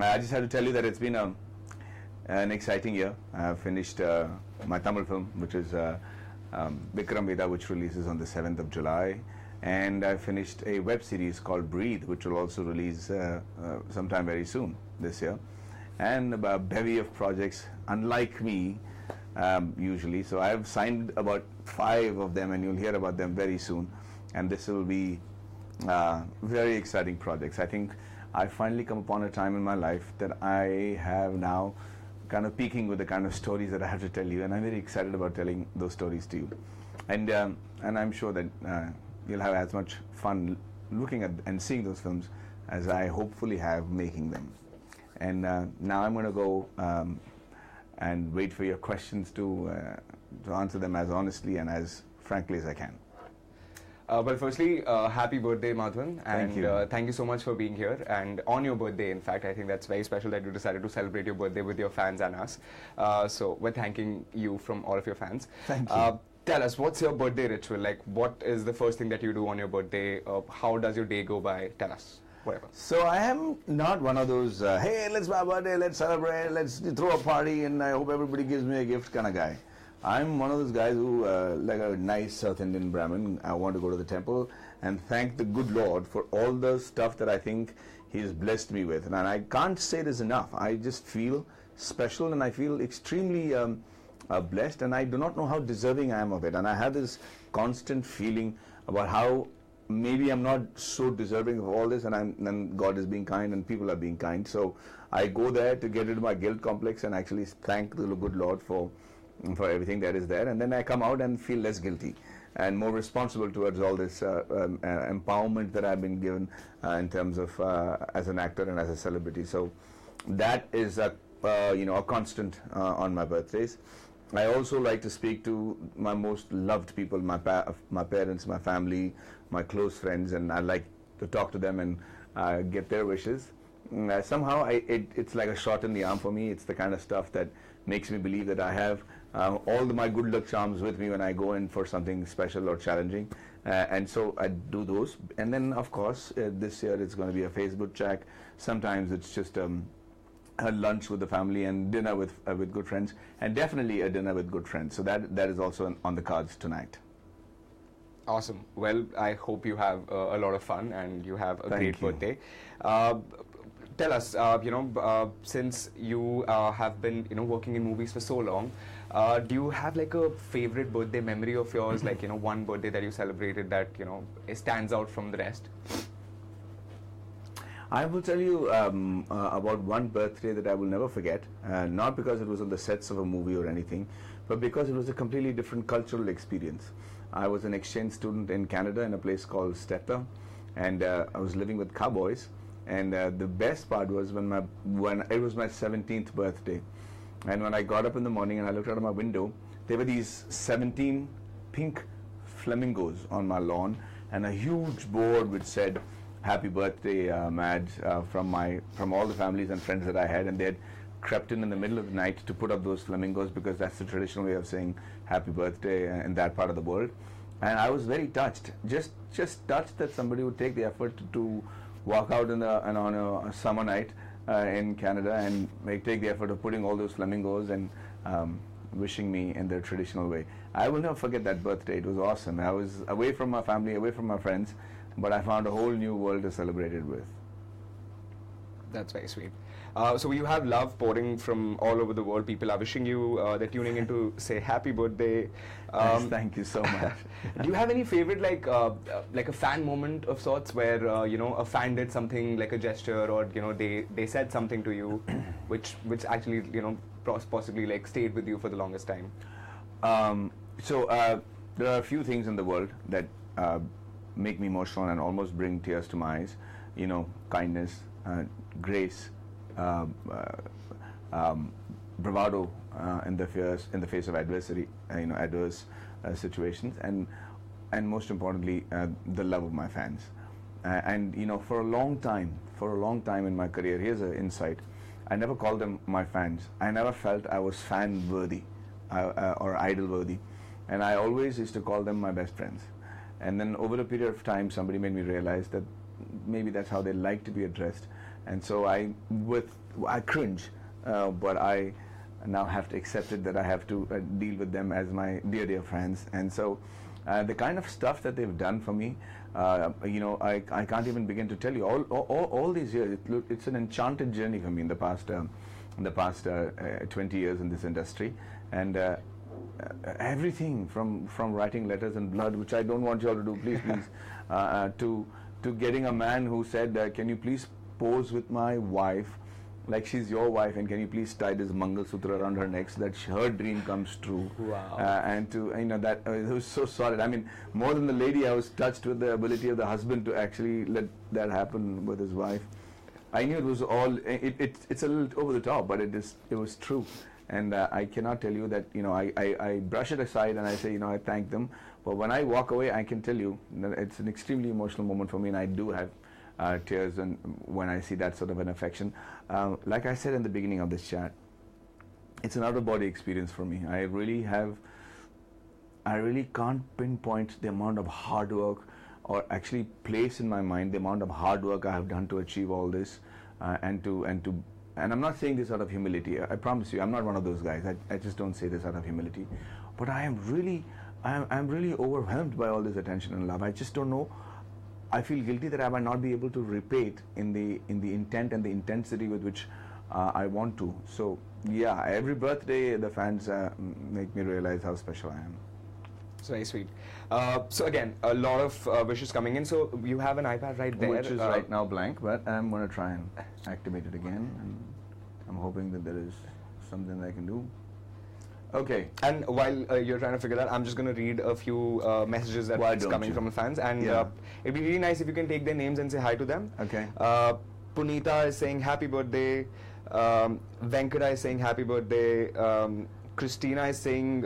I just have to tell you that it's been an exciting year. I've finished my Tamil film, which is Vikram Veda, which releases on the 7th of July. And I finished a web series called Breathe, which will also release sometime very soon this year. And a bevy of projects, unlike me, usually. So I've signed about 5 of them, and you'll hear about them very soon. And this will be very exciting projects. I think I finally come upon a time in my life that I have now kind of peaking with the kind of stories that I have to tell you, and I'm very excited about telling those stories to you. And I'm sure that you'll have as much fun looking at and seeing those films as I hopefully have making them. And now I'm going to go and wait for your questions to answer them as honestly and as frankly as I can. Well, firstly, happy birthday, Madhavan. Thank you. Thank you so much for being here. And on your birthday, in fact, I think that's very special that you decided to celebrate your birthday with your fans and us. So we're thanking you from all of your fans. Thank you. Tell us, what's your birthday ritual? Like, what is the first thing that you do on your birthday? How does your day go by? Tell us. Whatever. So I am not one of those, hey, let's my birthday, let's celebrate, let's throw a party, and I hope everybody gives me a gift kind of guy. I'm one of those guys who, like a nice South Indian Brahmin, I want to go to the temple and thank the good Lord for all the stuff that I think He's blessed me with. And I can't say this enough. I just feel special, and I feel extremely blessed, and I do not know how deserving I am of it. And I have this constant feeling about how maybe I'm not so deserving of all this, and God is being kind and people are being kind. So I go there to get rid of my guilt complex and actually thank the good Lord for everything that is there, and then I come out and feel less guilty and more responsible towards all this empowerment that I've been given in terms of as an actor and as a celebrity. So that is a constant on my birthdays. I also like to speak to my most loved people, my parents, my family, my close friends, and I like to talk to them and get their wishes. Somehow it's like a shot in the arm for me. It's the kind of stuff that makes me believe that I have all my good luck charms with me when I go in for something special or challenging, and so I do those. And then of course this year it's going to be a Facebook chat. Sometimes it's just a lunch with the family and dinner with good friends, and definitely a dinner with good friends. So that is also on the cards tonight. Awesome. Well, I hope you have a lot of fun and you have a great birthday. Tell us, since you have been, working in movies for so long, do you have like a favorite birthday memory of yours, like, one birthday that you celebrated that, stands out from the rest? I will tell you about one birthday that I will never forget, not because it was on the sets of a movie or anything, but because it was a completely different cultural experience. I was an exchange student in Canada in a place called Stetta, and I was living with cowboys. And the best part was when it was my 17th birthday, and when I got up in the morning and I looked out of my window, there were these 17 pink flamingos on my lawn, and a huge board which said "Happy Birthday, Mad," from all the families and friends that I had, and they had crept in the middle of the night to put up those flamingos because that's the traditional way of saying happy birthday in that part of the world. And I was very touched, just touched that somebody would take the effort to walk out on a summer night in Canada and take the effort of putting all those flamingos and wishing me in their traditional way. I will never forget that birthday. It was awesome. I was away from my family, away from my friends, but I found a whole new world to celebrate it with. That's very sweet. So you have love pouring from all over the world. People are wishing you, they're tuning in to say happy birthday. Thank you so much. Do you have any favorite, like a fan moment of sorts where, a fan did something like a gesture, or, they said something to you which actually, possibly like stayed with you for the longest time? There are a few things in the world that make me emotional and almost bring tears to my eyes. Kindness, grace, bravado in the face of adversity, adverse situations, and most importantly, the love of my fans. And for a long time in my career, here's an insight: I never called them my fans. I never felt I was fan worthy or idol worthy, and I always used to call them my best friends. And then over a period of time, somebody made me realize that maybe that's how they like to be addressed. And so I cringe, but I now have to accept it that I have to deal with them as my dear friends. And so the kind of stuff that they've done for me, I can't even begin to tell you. All these years, it's an enchanted journey for me in the past 20 years in this industry. And everything from writing letters in blood, which I don't want you all to do, please, to getting a man who said, can you please pose with my wife like she's your wife, and can you please tie this Mangal Sutra around her neck so that her dream comes true. Wow. And to, that it was so solid. I mean, more than the lady, I was touched with the ability of the husband to actually let that happen with his wife. I knew it was all, it's a little over the top, but it was true. And I cannot tell you that, I brush it aside and I say, I thank them. But when I walk away, I can tell you that it's an extremely emotional moment for me, and I do have tears and when I see that sort of an affection. Like I said in the beginning of this chat, it's an out-of-body experience for me. I really can't pinpoint the amount of hard work, or actually place in my mind the amount of hard work I have done to achieve all this, and I'm not saying this out of humility. I promise you, I'm not one of those guys. I just don't say this out of humility. But I'm really overwhelmed by all this attention and love. I just don't know. I feel guilty that I might not be able to repay it in the intent and the intensity with which I want to. So yeah, every birthday the fans make me realize how special I am. It's very sweet. So again, a lot of wishes coming in. So you have an iPad right there. Which is right now blank, but I'm going to try and activate it again. And I'm hoping that there is something I can do. Okay. And while you're trying to figure that, I'm just going to read a few messages that's coming from the fans. And it'd be really nice if you can take their names and say hi to them. Okay. Punita is saying happy birthday. Venkata is saying happy birthday. Christina is saying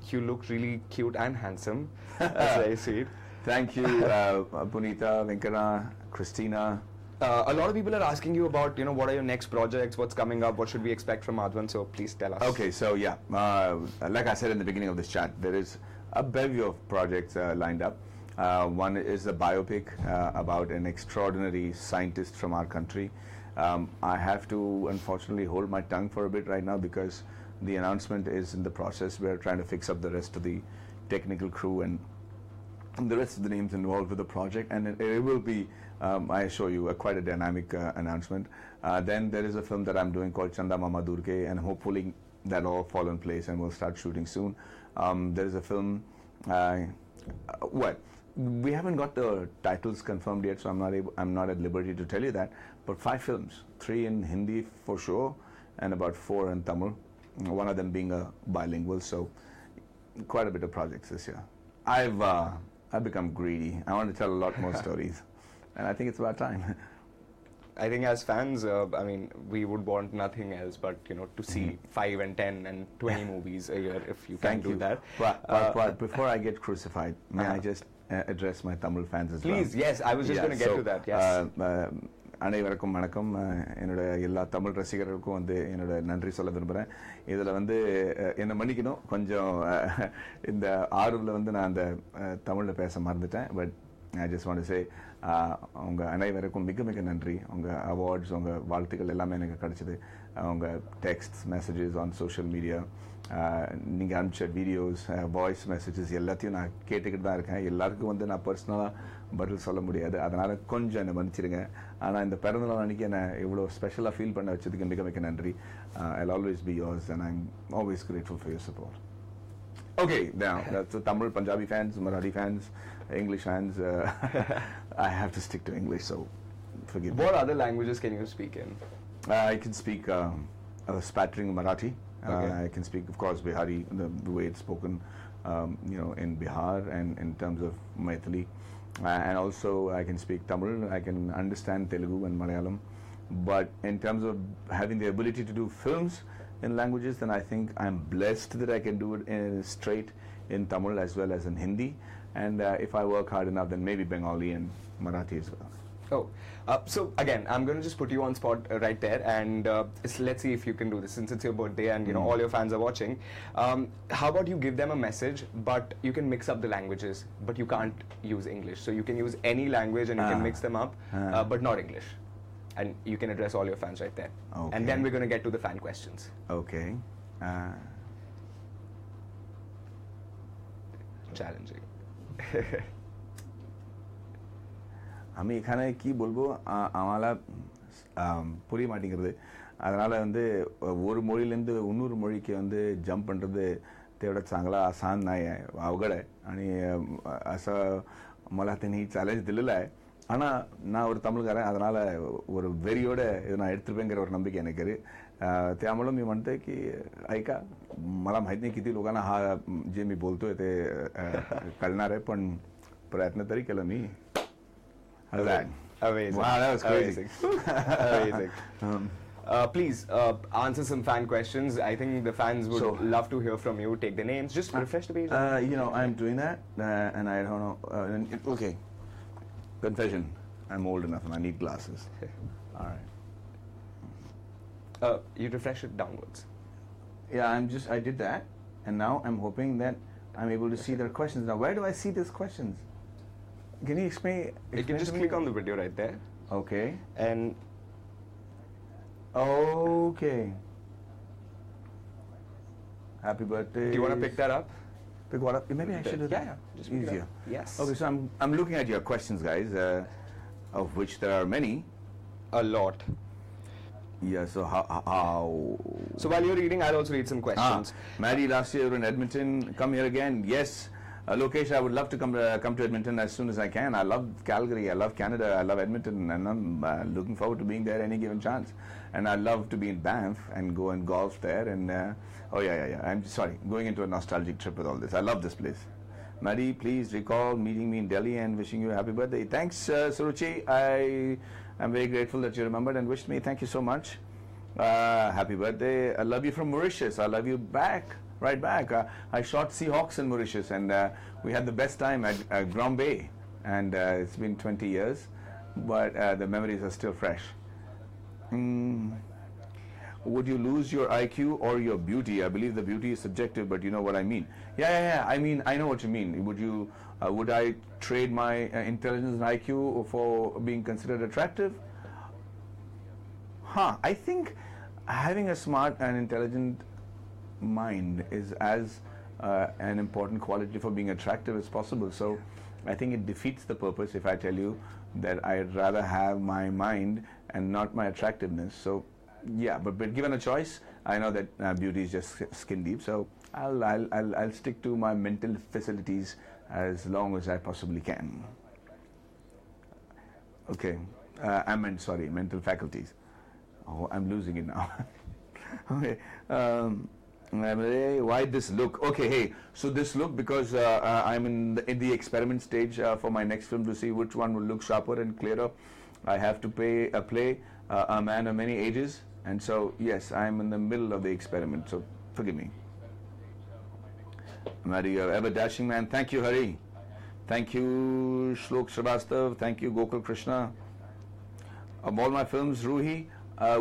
you look really cute and handsome. That's very sweet. Thank you, Punita, Venkata, Christina. A lot of people are asking you about, what are your next projects, what's coming up, what should we expect from Madhavan, so please tell us. Okay, so yeah, like I said in the beginning of this chat, there is a bevy of projects lined up. One is a biopic about an extraordinary scientist from our country. I have to unfortunately hold my tongue for a bit right now because the announcement is in the process. We're trying to fix up the rest of the technical crew and the rest of the names involved with the project, and it will be, I assure you, quite a dynamic announcement. Then there is a film that I'm doing called Chanda Mama Durke, and hopefully that'll all fall in place and we'll start shooting soon. There is a film, we haven't got the titles confirmed yet, so I'm not at liberty to tell you that, but 5 films, 3 in Hindi for sure, and about 4 in Tamil, one of them being a bilingual, so quite a bit of projects this year. I've become greedy. I want to tell a lot more stories, and I think it's about time. I think as fans, we would want nothing else but, to see 5 and 10 and 20 movies a year if you can do that. But before I get crucified, may I just address my Tamil fans as well? Please, yes, I was just going to get to that, yes. அனைவருக்கும் வணக்கம். என்னோட எல்லா தமிழ் ரசிகர்களுக்கும் என்னோட நன்றி சொல்ல விரும்புகிறேன். இதில் என்னை மன்னிக்கணும், கொஞ்சம் இந்த ஆர்வத்தில் நான் அந்த தமிழில் பேச மறந்துட்டேன். But I just want to say உங்கள் அனைவருக்கும் மிக மிக நன்றி. உங்கள் அவார்ட்ஸ், உங்கள் வாழ்த்துக்கள் எல்லாமே எனக்கு கிடச்சிது. உங்கள் text messages on social media, நீங்கள் அனுப்பிச்ச வீடியோஸ், வாய்ஸ் மெசேஜஸ் எல்லாத்தையும் நான் கேட்டுக்கிட்டு தான் இருக்கேன். எல்லாருக்கும் நான் பர்சனலாக பதில் சொல்ல முடியாது, அதனால் கொஞ்சம் என்னை மன்னிச்சிடுங்க. ஆனால் இந்த பிறந்தநாள் அன்றைக்கி என்னை இவ்வளோ ஸ்பெஷலாக ஃபீல் பண்ண வச்சதுக்கு மிக மிக நன்றி. I'll always be yours and I'm always grateful for your support. Okay, now that's the Tamil, Punjabi fans, Marathi fans, English fans. I have to stick to English, so forgive me. What other languages can you speak in? I can speak spattering Marathi. Okay. I can speak, of course, Bihari, the way it's spoken, in Bihar, and in terms of Maithili. And also I can speak Tamil, I can understand Telugu and Malayalam. But in terms of having the ability to do films in languages, then I think I'm blessed that I can do it straight in Tamil as well as in Hindi. And if I work hard enough, then maybe Bengali and Marathi as well. Oh, so again, I'm going to just put you on spot right there, and let's see if you can do this since it's your birthday and all your fans are watching. How about you give them a message, but you can mix up the languages, but you can't use English. So you can use any language and you can mix them up, but not English. and you can address all your fans right there. Okay. And then we're going to get to the fan questions. Okay. Challenging. আমি এখানে কি বলবো আমালা புரிய மாட்டேங்கிறது அதனால வந்து ஒரு மொழியிலேருந்து இன்னொரு மொழிக்கு வந்து ஜம்ப் பண்ணுறது तेवढं चांगला आसान नाही आहे अवघड आहे आणि असं मला त्यांनी चॅलेंज दिलेलं आहे ஆனால் நான் ஒரு தமிழ்காரன் அதனால் ஒரு வெறியோட இதை நான் எடுத்துருப்பேங்கிற ஒரு नंबिके எனக்கு त्यामुळं मी म्हणतोय की ऐका मला माहीत नाही किती लोकांना हा जे मी बोलतोय ते कळणार आहे पण प्रयत्न तरी केला मी. Amazing. Wow, that was crazy. Amazing. Please answer some fan questions. I think the fans would love to hear from you. Take their names. Just refresh the page. You know, I'm doing that, and I don't know. Okay. Confession. I'm old enough and I need glasses. All right. You refresh it downwards. Yeah, I did that, and now I'm hoping that I'm able to see their questions. Now, where do I see these questions? Can you explain? You can just click on the video right there. Okay. And okay. Happy birthday. Do you want to pick that up? Pick what up? Maybe I should do that. Yeah. Just easier. Yes. Okay, so I'm looking at your questions, guys, of which there are many. A lot. Yeah. So how? So while you're reading, I'll also read some questions. Maddie, last year you were in Edmonton. Come here again. Yes. Lokesh, I would love to come to Edmonton as soon as I can. I love Calgary. I love Canada. I love Edmonton, and I'm looking forward to being there any given chance. And I love to be in Banff and go and golf there. And I'm sorry, going into a nostalgic trip with all this. I love this place. Maddie, please recall meeting me in Delhi and wishing you a happy birthday. Thanks, Suruchi. I'm very grateful that you remembered and wished me. Thank you so much. Happy birthday. I love you from Mauritius. I love you back. Right back. I shot Seahawks in Mauritius, and we had the best time at Grand Bay. And it's been 20 years, but the memories are still fresh. Would you lose your IQ or your beauty? I believe the beauty is subjective, but you know what I mean. Yeah. I mean, I know what you mean. Would I trade my intelligence and IQ for being considered attractive? I think having a smart and intelligent mind is as an important quality for being attractive as possible. So I think it defeats the purpose if I tell you that I'd rather have my mind and not my attractiveness. So yeah, but given a choice, I know that beauty is just skin deep. So I'll stick to my mental facilities as long as I possibly can. Okay, mental faculties. Oh, I'm losing it now. Okay. Why this look? Okay, hey, so this look because I'm in the experiment stage for my next film to see which one will look sharper and clearer. I have to play a man of many ages, and so yes, I'm in the middle of the experiment, so forgive me. Mary, ever dashing man. Thank you, Hari. Thank you, Shlok Srivastav. Thank you, Gokul Krishna. Of all my films, Ruhi,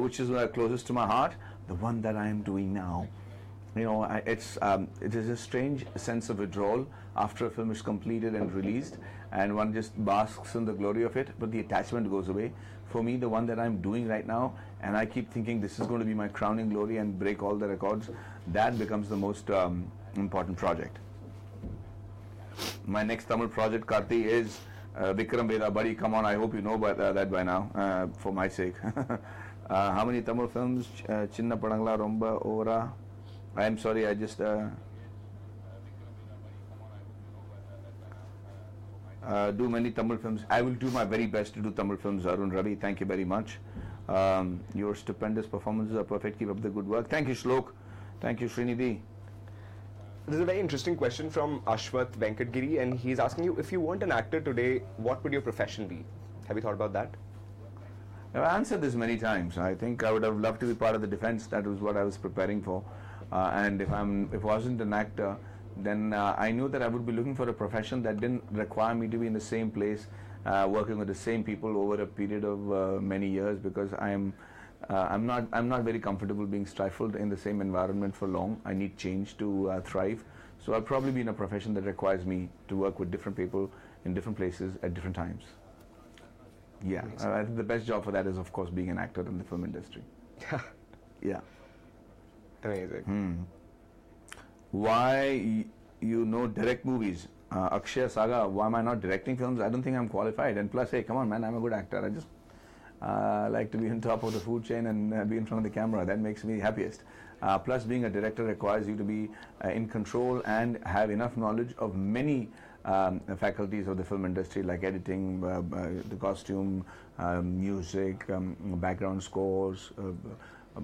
which is closest to my heart, the one that I am doing now. You know, it is a strange sense of withdrawal after a film is completed and released, and one just basks in the glory of it, but the attachment goes away. For me, the one that I'm doing right now, and I keep thinking this is going to be my crowning glory and break all the records, that becomes the most important project. My next Tamil project, Karthi, is Vikram Veda Buddy. Come on, I hope you know that by now, for my sake. How many Tamil films? Chinna Padangla Romba Ora. I'm sorry, I just do many Tamil films. I will do my very best to do Tamil films, Arun Ravi. Thank you very much. Your stupendous performances are perfect. Keep up the good work. Thank you, Shlok. Thank you, Srinidhi. There's a very interesting question from Ashwath Venkatgiri, and he's asking you, if you weren't an actor today, what would your profession be? Have you thought about that? I've answered this many times. I think I would have loved to be part of the defense. That was what I was preparing for. And if I wasn't an actor, then I knew that I would be looking for a profession that didn't require me to be in the same place, working with the same people over a period of many years, because I'm not very comfortable being stifled in the same environment for long. I need change to thrive. So I'll probably be in a profession that requires me to work with different people in different places at different times. Yeah, I think the best job for that is, of course, being an actor in the film industry. Yeah. Amazing. Why direct movies? Akshay Saga, why am I not directing films? I don't think I'm qualified. And plus, hey, come on, man, I'm a good actor. I just like to be on top of the food chain and be in front of the camera. That makes me happiest. Plus, being a director requires you to be in control and have enough knowledge of many faculties of the film industry, like editing, the costume, music, background scores,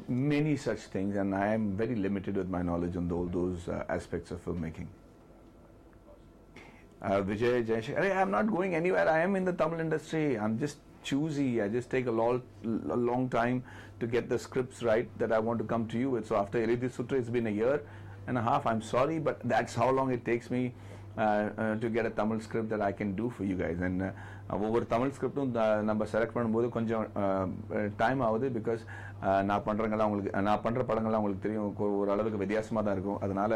many such things, and I am very limited with my knowledge on all those aspects of filmmaking. Vijay Jaishankar, I'm not going anywhere. I am in the Tamil industry. I'm just choosy. I just take a long time to get the scripts right that I want to come to you with. So after Elidhi Sutra, it's been a year and a half. I'm sorry, but that's how long it takes me to get a Tamil script that I can do for you guys. And over Tamil script number select பண்ணும்போது கொஞ்சம் time ஆகுது because நான் பண்ணுற படங்கள்லாம் உங்களுக்கு தெரியும் ஒரு அளவுக்கு வித்தியாசமாக தான் இருக்கும். அதனால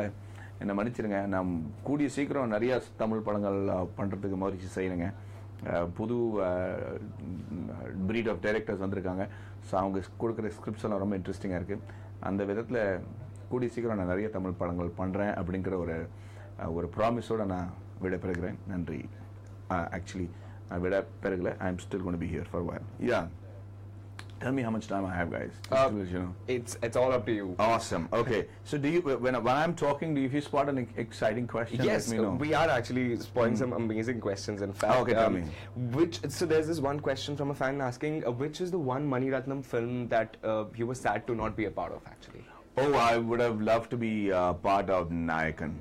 என்னை மன்னிச்சிருங்க. நான் கூடிய சீக்கிரம் நிறைய தமிழ் படங்கள் பண்ணுறதுக்கு முயற்சி செய்யணுங்க. புது breed ஆஃப் டைரக்டர்ஸ் வந்திருக்காங்க. ஸோ அவங்க கொடுக்குற ஸ்கிரிப்ட்ஸ் எல்லாம் ரொம்ப இன்ட்ரெஸ்டிங்காக இருக்குது. அந்த விதத்தில் கூடிய சீக்கிரம் நான் நிறைய தமிழ் படங்கள் பண்ணுறேன் அப்படிங்கிற ஒரு ப்ராமிஸோடு நான் விடைபெறுகிறேன். நன்றி. Actually, விடைபெறுகலை. I am still going to be here for a while. Yeah. Tell me how much time I have, guys. It's all up to you. Awesome. Okay. So do you, when I'm talking, do you spot an exciting question? Yes, let me know. we are actually spotting some amazing questions. In fact, okay, tell me. So there's this one question from a fan asking, which is the one Mani Ratnam film that you were sad to not be a part of, actually? Oh, I would have loved to be part of Nayakan.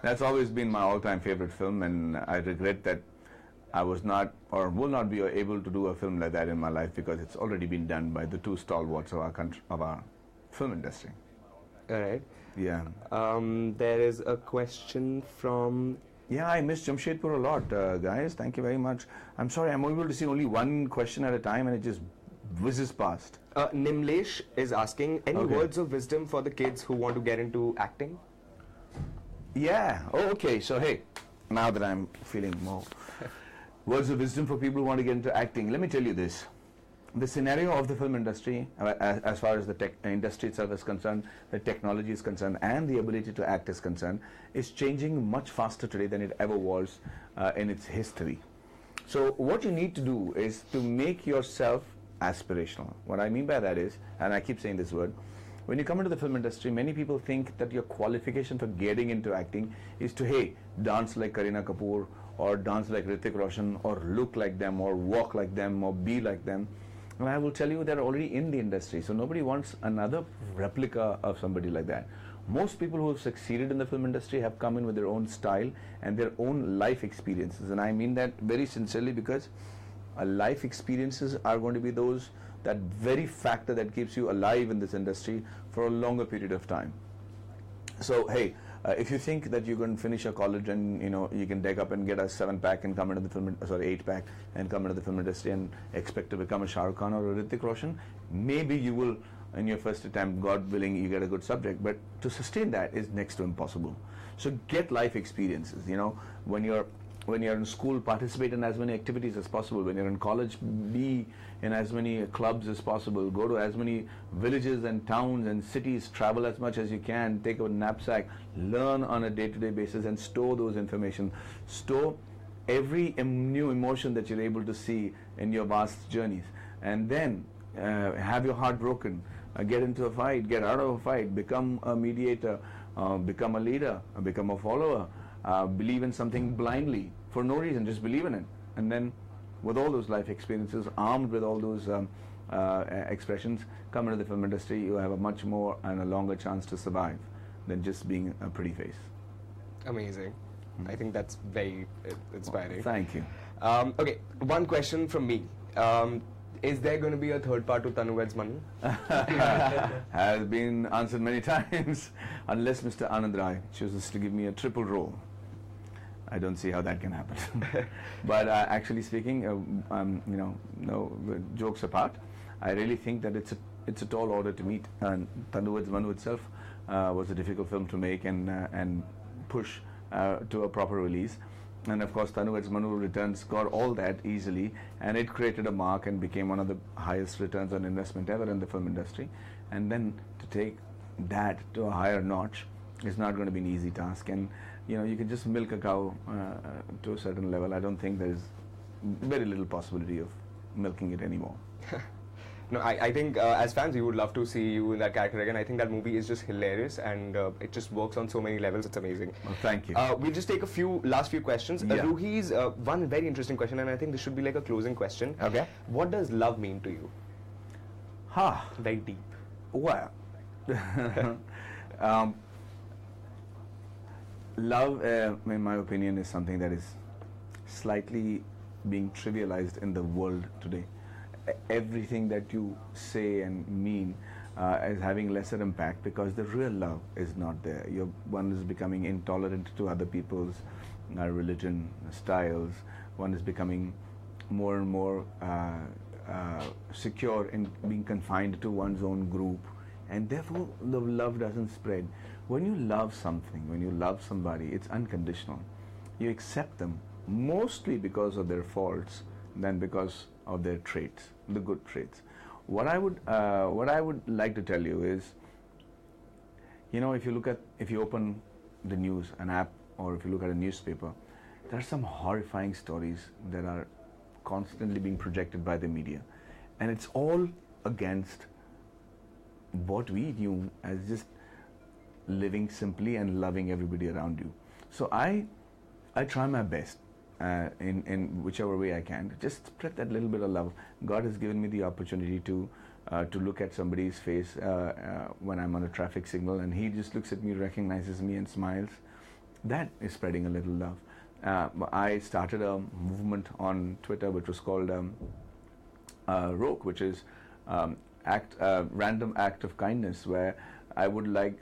That's always been my all-time favorite film, and I regret that I was not or will not be able to do a film like that in my life because it's already been done by the two stalwarts of our country, of our film industry. All right. Yeah. There is a question from... Yeah, I miss Jamshedpur a lot, guys. Thank you very much. I'm sorry, I'm able to see only one question at a time and it just whizzes past. Nimlesh is asking, any words of wisdom for the kids who want to get into acting? Yeah. Oh, okay. So, hey, now that I'm feeling more... Words of wisdom for people who want to get into acting. Let me tell you this. The scenario of the film industry, as far as the industry itself is concerned, the technology is concerned, and the ability to act is concerned, is changing much faster today than it ever was in its history. So what you need to do is to make yourself aspirational. What I mean by that is, and I keep saying this word, when you come into the film industry, many people think that your qualification for getting into acting is to, hey, dance like Kareena Kapoor, or dance like Hrithik Roshan, or look like them, or walk like them, or be like them. And I will tell you, they're already in the industry, so nobody wants another replica of somebody like that. Most people who have succeeded in the film industry have come in with their own style and their own life experiences, and I mean that very sincerely because life experiences are going to be that very factor that keeps you alive in this industry for a longer period of time. So, hey, if you think that you're going to finish your college and you can deck up and get a 7-pack and come into the 8-pack and come into the film industry and expect to become a Shah Rukh Khan or a Hrithik Roshan, maybe you will, in your first attempt, God willing, you get a good subject. But to sustain that is next to impossible. So get life experiences. When you're in school, participate in as many activities as possible. When you're in college, be in as many clubs as possible. Go to as many villages and towns and cities. Travel as much as you can. Take a knapsack. Learn on a day-to-day basis and store those information. Store every new emotion that you're able to see in your vast journeys. And then have your heart broken. Get into a fight. Get out of a fight. Become a mediator. Become a leader. Become a follower. Believe in something blindly for no reason, just believe in it, and then with all those life experiences, armed with all those expressions, come into the film industry. You have a much more and a longer chance to survive than just being a pretty face. Amazing. I think that's very inspiring. Thank you. Okay, one question from me. Is there going to be a third part to Tanu Weds Manu? Has been answered many times. Unless Mr. Anand Rai chooses to give me a triple role, I don't see how that can happen. But actually speaking, no jokes apart, I really think that it's a tall order to meet. And Tanu Weds Manu itself was a difficult film to make and push to a proper release. And of course, Tanu It's Manu returns got all that easily, and it created a mark and became one of the highest returns on investment ever in the film industry. And then to take that to a higher notch is not going to be an easy task. And you can just milk a cow to a certain level. I don't think there's very little possibility of milking it anymore. No, I think as fans we would love to see you in that character again. I think that movie is just hilarious, and it just works on so many levels. It's amazing. Well, thank you. We'll just take last few questions. Yeah. Ruhi's one very interesting question, and I think this should be like a closing question. Okay. What does love mean to you? Very deep. Well, love, in my opinion, is something that is slightly being trivialized in the world today. Everything that you say and mean is having lesser impact because the real love is not there. One is becoming intolerant to other people's religion, styles. One is becoming more and more secure in being confined to one's own group, and therefore the love doesn't spread. When you love something, when you love somebody, it's unconditional. You accept them mostly because of their faults than because of their traits, the good traits. What I would like to tell you is, if you open the news, an app, or if you look at a newspaper, there are some horrifying stories that are constantly being projected by the media, and it's all against what we knew as just living simply and loving everybody around you. So I try my best in whichever way I can to just spread that little bit of love. God has given me the opportunity to look at somebody's face when I'm on a traffic signal, and he just looks at me, recognizes me, and smiles. That is spreading a little love. I started a movement on Twitter which was called ROKE, which is random act of kindness, where I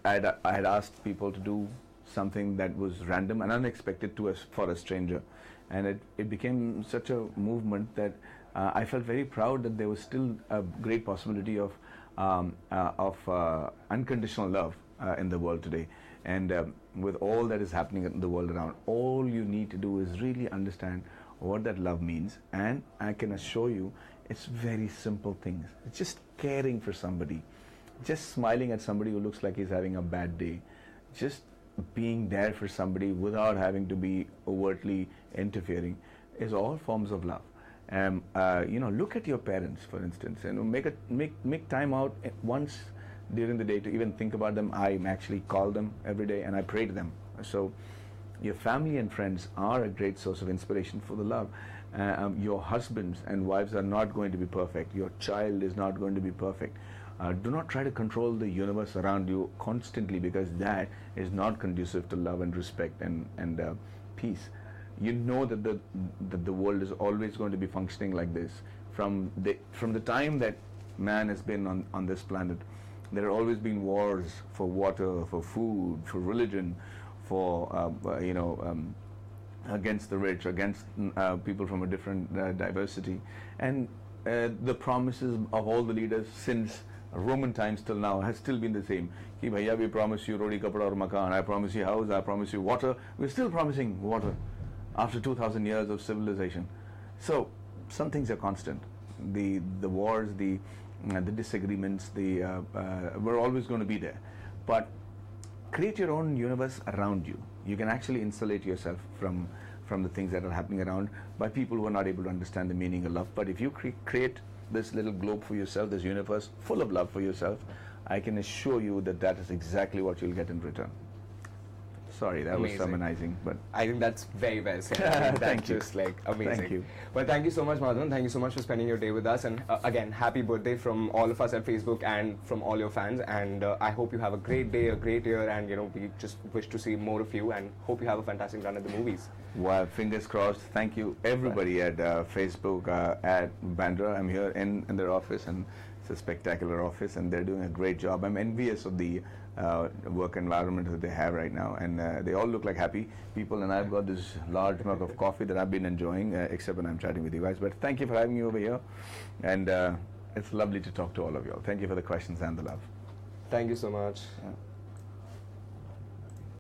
had asked people to do something that was random and unexpected for a stranger, and it became such a movement that I felt very proud that there was still a great possibility of unconditional love in the world today. And with all that is happening in the world around, all you need to do is really understand what that love means, and I can assure you it's very simple things. It's just caring for somebody, just smiling at somebody who looks like he's having a bad day, just being there for somebody without having to be overtly interfering is all forms of love. Look at your parents, for instance, and make time out once during the day to even think about them. I actually call them every day and I pray to them. So your family and friends are a great source of inspiration for the love. Your husbands and wives are not going to be perfect. Your child is not going to be perfect. Do not try to control the universe around you constantly, because that is not conducive to love and respect and peace. You know that the world is always going to be functioning like this. From the time that man has been on this planet, there have always been wars for water, for food, for religion, for against the rich, against people from a different diversity, and the promises of all the leaders since Roman times till now has still been the same. Ki bhaiya, we promise you roti, kapda, or makan. I promise you house. I promise you water. We're still promising water after 2,000 years of civilization. So some things are constant. The wars, the disagreements, we're always going to be there. But create your own universe around you. You can actually insulate yourself from the things that are happening around by people who are not able to understand the meaning of love. But if you create this little globe for yourself, this universe full of love for yourself, I can assure you that is exactly what you'll get in return. Sorry, that amazing. was sermonizing, but I think that's very well said. I mean, Thank you. Just like amazing. Thank you. Well, thank you so much, Madhavan. Thank you so much for spending your day with us. And again, happy birthday from all of us at Facebook and from all your fans. And I hope you have a great day, a great year, and we just wish to see more of you and hope you have a fantastic run at the movies. Well, fingers crossed. Thank you, everybody at Facebook, at Bandra. I'm here in their office, and it's a spectacular office, and they're doing a great job. I'm envious of the work environment that they have right now, and they all look like happy people, and I've got this large mug of coffee that I've been enjoying, except when I'm chatting with you guys. But thank you for having me over here, and it's lovely to talk to all of you all. Thank you for the questions and the love. Thank you so much. Yeah.